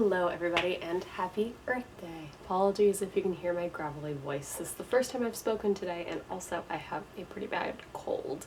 Hello everybody and happy Earth Day. Apologies if you can hear my gravelly voice. This is the first time I've spoken today and also I have a pretty bad cold.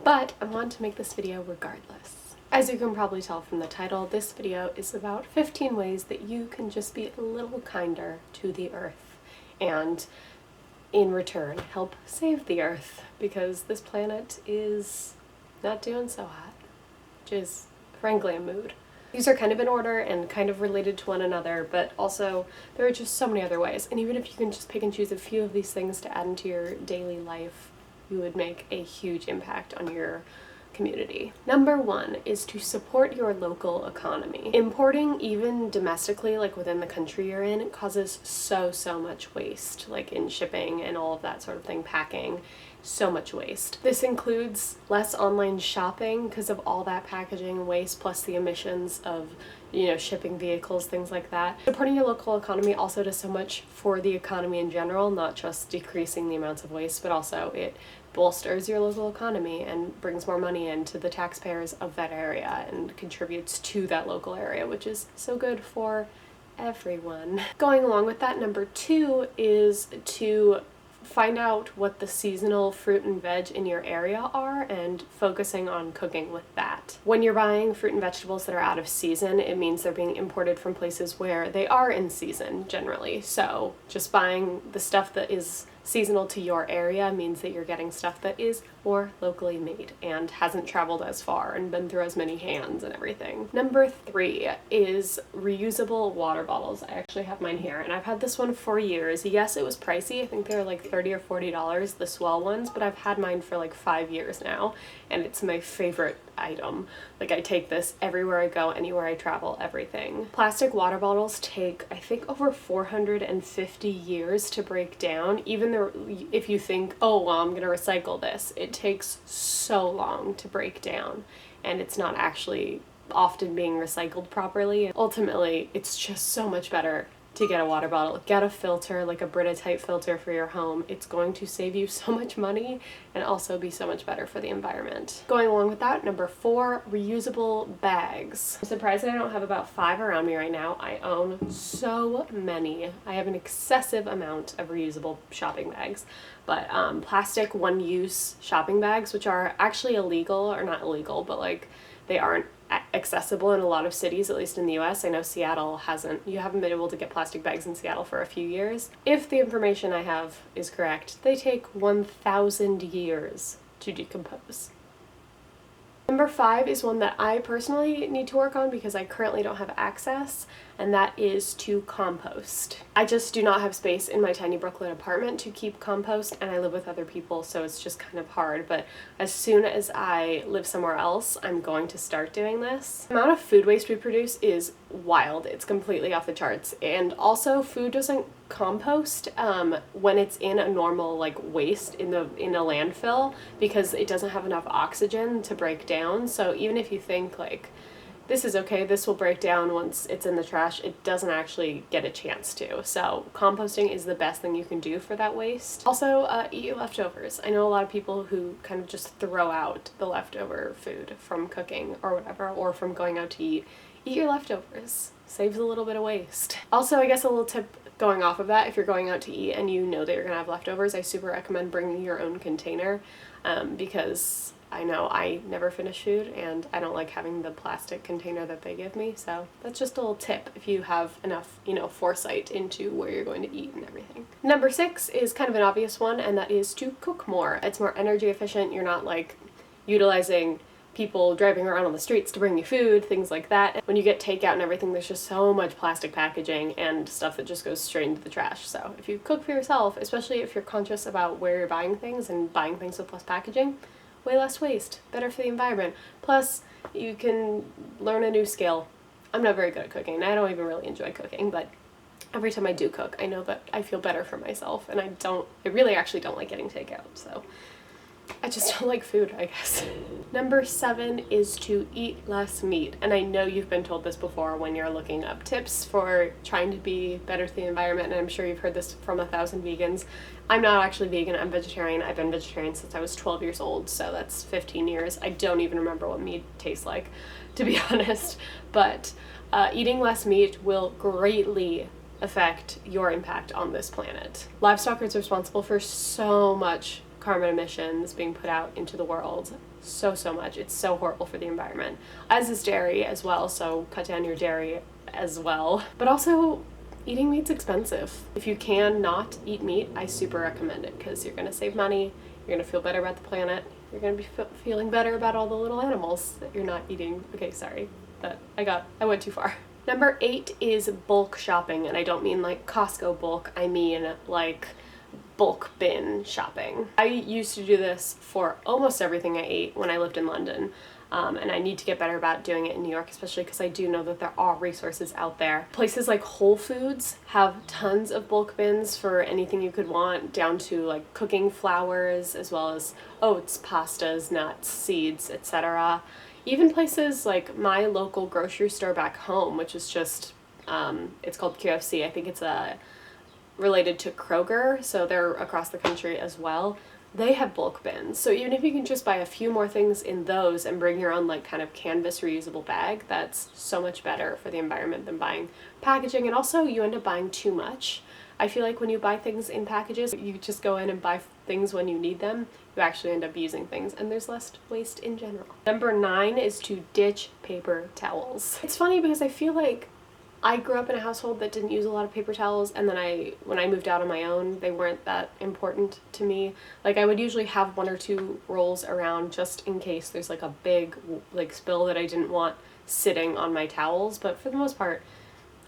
But I want to make this video regardless. As you can probably tell from the title, this video is about 15 ways that you can just be a little kinder to the Earth and in return help save the Earth because this planet is not doing so hot, which is frankly a mood. These are kind of in order and kind of related to one another, but also there are just so many other ways. And even if you can just pick and choose a few of these things to add into your daily life, you would make a huge impact on your community. Number one is to support your local economy. Importing, even domestically, like within the country you're in, causes so much waste, like in shipping and all of that sort of thing, packing. So much waste. This includes less online shopping because of all that packaging waste plus the emissions of, shipping vehicles, things like that. Supporting your local economy also does so much for the economy in general, not just decreasing the amounts of waste, but also it bolsters your local economy and brings more money into the taxpayers of that area and contributes to that local area, which is so good for everyone. Going along with that, number two is to find out what the seasonal fruit and veg in your area are and focusing on cooking with that. When you're buying fruit and vegetables that are out of season, it means they're being imported from places where they are in season generally. So just buying the stuff that is seasonal to your area means that you're getting stuff that is more locally made and hasn't traveled as far and been through as many hands and everything. Number three is reusable water bottles. I actually have mine here and I've had this one for years. Yes, it was pricey. I think they were like $30 or $40, the Swell ones, but I've had mine for like 5 years now and it's my favorite item. Like I take this everywhere I go, anywhere I travel, everything. Plastic water bottles take, I think, over 450 years to break down. Even though if you think, oh, well, I'm gonna recycle this, it takes so long to break down and it's not actually often being recycled properly. Ultimately, it's just so much better to get a water bottle. Get a filter, like a Brita type filter for your home. It's going to save you so much money and also be so much better for the environment. Going along with that, number four, reusable bags. I'm surprised that I don't have about 5 around me right now. I own so many. I have an excessive amount of reusable shopping bags, but plastic one-use shopping bags, which are actually illegal, or not illegal, but like they aren't accessible in a lot of cities, at least in the US. I know Seattle you haven't been able to get plastic bags in Seattle for a few years. If the information I have is correct, they take 1,000 years to decompose. Number five is one that I personally need to work on because I currently don't have access, and that is to compost. I just do not have space in my tiny Brooklyn apartment to keep compost, and I live with other people, so it's just kind of hard, but as soon as I live somewhere else, I'm going to start doing this. The amount of food waste we produce is wild. It's completely off the charts, and also food doesn't compost when it's in a normal like waste in a landfill because it doesn't have enough oxygen to break down. So even if you think like this is okay, this will break down once it's in the trash, it doesn't actually get a chance to. So composting is the best thing you can do for that waste. Also, eat your leftovers. I know a lot of people who kind of just throw out the leftover food from cooking or whatever, or from going out to eat. Eat your leftovers. Saves a little bit of waste. Also, I guess a little tip going off of that, if you're going out to eat and you know that you're gonna have leftovers, I super recommend bringing your own container because I know I never finish food and I don't like having the plastic container that they give me. So that's just a little tip if you have enough, foresight into where you're going to eat and everything. Number six is kind of an obvious one, and that is to cook more. It's more energy efficient. You're not like utilizing people driving around on the streets to bring you food, things like that. When you get takeout and everything, there's just so much plastic packaging and stuff that just goes straight into the trash. So if you cook for yourself, especially if you're conscious about where you're buying things and buying things with less packaging, way less waste, better for the environment. Plus, you can learn a new skill. I'm not very good at cooking. I don't even really enjoy cooking, but every time I do cook, I know that I feel better for myself, and I really actually don't like getting takeout, so I just don't like food, I guess. Number 7 is to eat less meat. And I know you've been told this before when you're looking up tips for trying to be better for the environment, and I'm sure you've heard this from 1,000 vegans. I'm not actually vegan, I'm vegetarian. I've been vegetarian since I was 12 years old, so that's 15 years. I don't even remember what meat tastes like, to be honest. But eating less meat will greatly affect your impact on this planet. Livestock is responsible for so much carbon emissions being put out into the world. So much. It's so horrible for the environment. As is dairy as well, so cut down your dairy as well. But also, eating meat's expensive. If you can not eat meat, I super recommend it because you're gonna save money, you're gonna feel better about the planet, you're gonna be feeling better about all the little animals that you're not eating. Okay, sorry, but I went too far. Number 8 is bulk shopping, and I don't mean like Costco bulk, I mean like bulk bin shopping. I used to do this for almost everything I ate when I lived in London, and I need to get better about doing it in New York, especially because I do know that there are resources out there. Places like Whole Foods have tons of bulk bins for anything you could want, down to like cooking flours, as well as oats, pastas, nuts, seeds, etc. Even places like my local grocery store back home, which is just, it's called KFC. I think it's related to Kroger, so they're across the country as well. They have bulk bins. So even if you can just buy a few more things in those and bring your own like kind of canvas reusable bag, that's so much better for the environment than buying packaging. And also you end up buying too much. I feel like when you buy things in packages, you just go in and buy things when you need them. You actually end up using things and there's less waste in general. Number 9 is to ditch paper towels. It's funny because I feel like I grew up in a household that didn't use a lot of paper towels, and then when I moved out on my own, they weren't that important to me. Like, I would usually have 1 or 2 rolls around just in case there's like a big like spill that I didn't want sitting on my towels, but for the most part,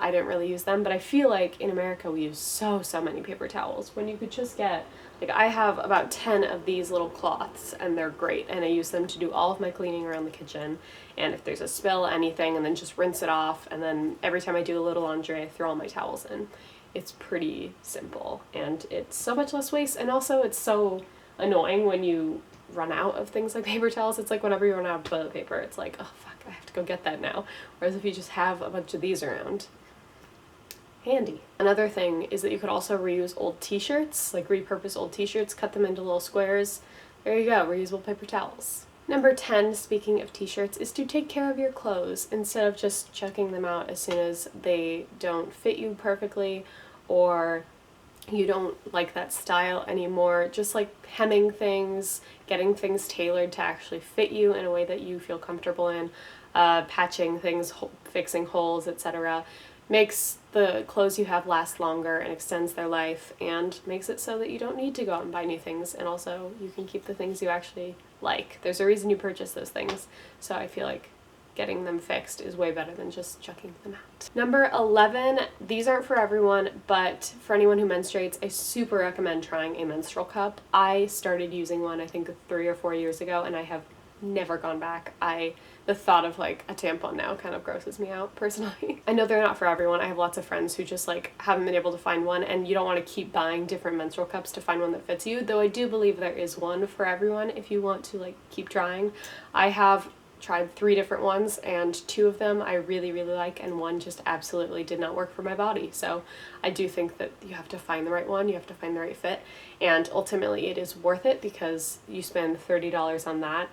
I didn't really use them. But I feel like in America we use so many paper towels when you could just get, like, I have about 10 of these little cloths and they're great, and I use them to do all of my cleaning around the kitchen, and if there's a spill, anything, and then just rinse it off, and then every time I do a little laundry I throw all my towels in. It's pretty simple and it's so much less waste, and also it's so annoying when you run out of things like paper towels. It's like whenever you run out of toilet paper, it's like, oh fuck, I have to go get that now. Whereas if you just have a bunch of these around, handy. Another thing is that you could also reuse old t-shirts, like repurpose old t-shirts, cut them into little squares. There you go, reusable paper towels. Number 10, speaking of t-shirts, is to take care of your clothes instead of just chucking them out as soon as they don't fit you perfectly or you don't like that style anymore. Just like hemming things, getting things tailored to actually fit you in a way that you feel comfortable in, patching things, fixing holes, etc. makes the clothes you have last longer and extends their life, and makes it so that you don't need to go out and buy new things, and also you can keep the things you actually like. There's a reason you purchase those things, so I feel like getting them fixed is way better than just chucking them out. Number 11, these aren't for everyone, but for anyone who menstruates, I super recommend trying a menstrual cup. I started using one I think 3 or 4 years ago, and I have never gone back. The thought of like a tampon now kind of grosses me out personally. I know they're not for everyone. I have lots of friends who just like haven't been able to find one, and you don't want to keep buying different menstrual cups to find one that fits you, though I do believe there is one for everyone if you want to like keep trying. I have tried 3 different ones, and 2 of them I really like, and one just absolutely did not work for my body. So I do think that you have to find the right one, you have to find the right fit, and ultimately it is worth it because you spend $30 on that.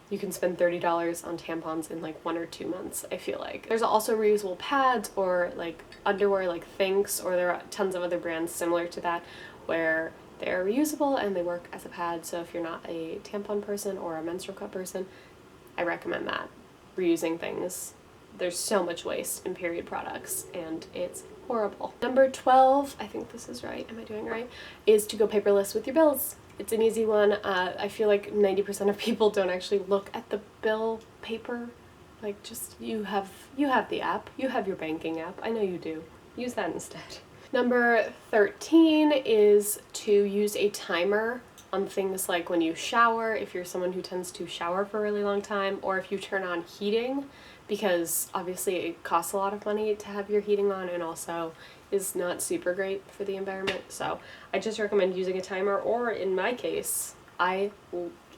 You can spend $30 on tampons in like 1 or 2 months, I feel like. There's also reusable pads or like underwear like Thinx, or there are tons of other brands similar to that where they're reusable and they work as a pad. So if you're not a tampon person or a menstrual cup person, I recommend that. Reusing things. There's so much waste in period products and it's horrible. Number 12, I think this is right, am I doing right, is to go paperless with your bills. It's an easy one. I feel like 90% of people don't actually look at the bill paper. Like, just, you have the app, you have your banking app, I know you do. Use that instead. Number 13 is to use a timer on things like when you shower, if you're someone who tends to shower for a really long time, or if you turn on heating, because obviously it costs a lot of money to have your heating on and also is not super great for the environment. So I just recommend using a timer, or in my case, I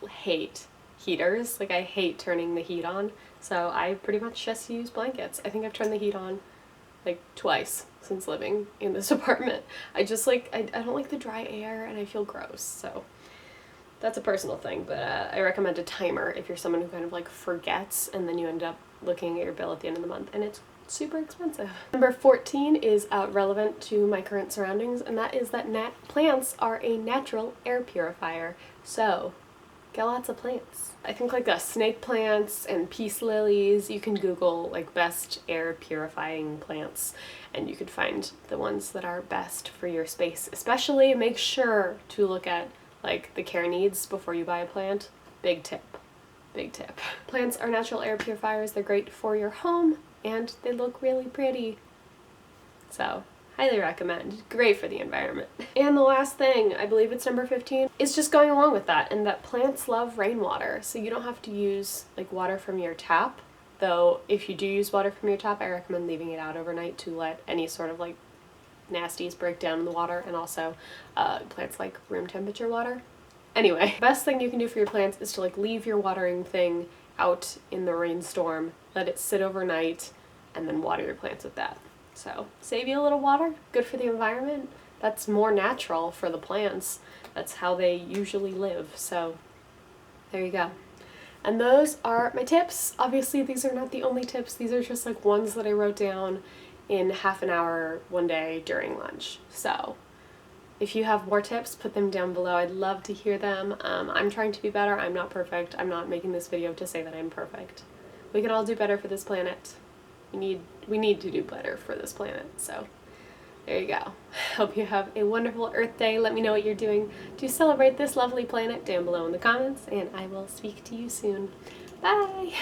hate heaters. Like, I hate turning the heat on, so I pretty much just use blankets. I think I've turned the heat on like twice since living in this apartment. I just like, I don't like the dry air and I feel gross, so that's a personal thing, but I recommend a timer if you're someone who kind of like forgets and then you end up looking at your bill at the end of the month and it's super expensive. Number 14 is relevant to my current surroundings, and that is that plants are a natural air purifier. So get lots of plants. I think like snake plants and peace lilies, you can Google like best air purifying plants and you could find the ones that are best for your space. Especially make sure to look at like the care needs before you buy a plant. Big tip. Big tip. Plants are natural air purifiers. They're great for your home and they look really pretty. So highly recommend. Great for the environment. And the last thing, I believe it's number 15, is just going along with that, and that plants love rainwater. So you don't have to use like water from your tap, though if you do use water from your tap, I recommend leaving it out overnight to let any sort of like nasties break down in the water, and also plants like room temperature water. Anyway, best thing you can do for your plants is to like leave your watering thing out in the rainstorm, let it sit overnight, and then water your plants with that. So save you a little water, good for the environment. That's more natural for the plants. That's how they usually live. So there you go. And those are my tips. Obviously these are not the only tips. These are just like ones that I wrote down in half an hour one day during lunch. So if you have more tips, put them down below. I'd love to hear them. I'm trying to be better. I'm not perfect. I'm not making this video to say that I'm perfect. We can all do better for this planet. We need to do better for this planet, so there you go. Hope you have a wonderful Earth Day. Let me know what you're doing to celebrate this lovely planet down below in the comments, and I will speak to you soon. Bye!